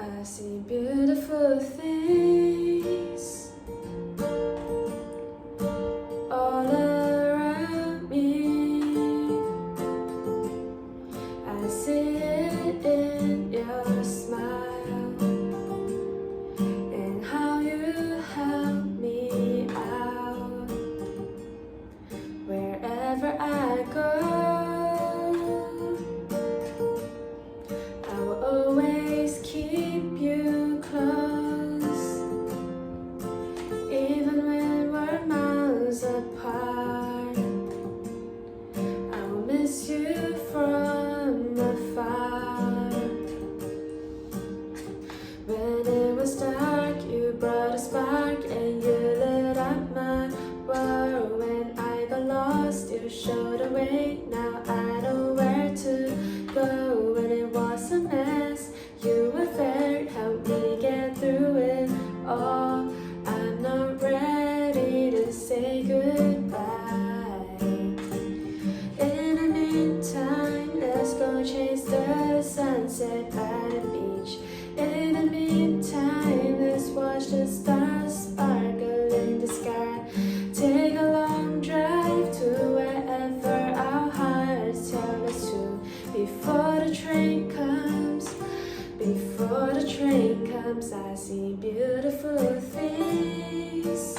I see beautiful things all around me. I see it in your smile and how you help me out. Wherever I go, I will always keep you close, even when we're miles apart. I will miss you from afar. When it was dark, you brought a spark and you lit up my world. When I got lost, you showed a way. Now I know where to go. When it was a mess, you were there, helped me get through it all. I'm not ready to say goodbye. In the meantime, let's go chase the sunset by the beach. In the meantime, let's watch the stars sparkle in the sky. Take a long drive to wherever our hearts tell us to. Before the train comes, before the train comes, I see beautiful things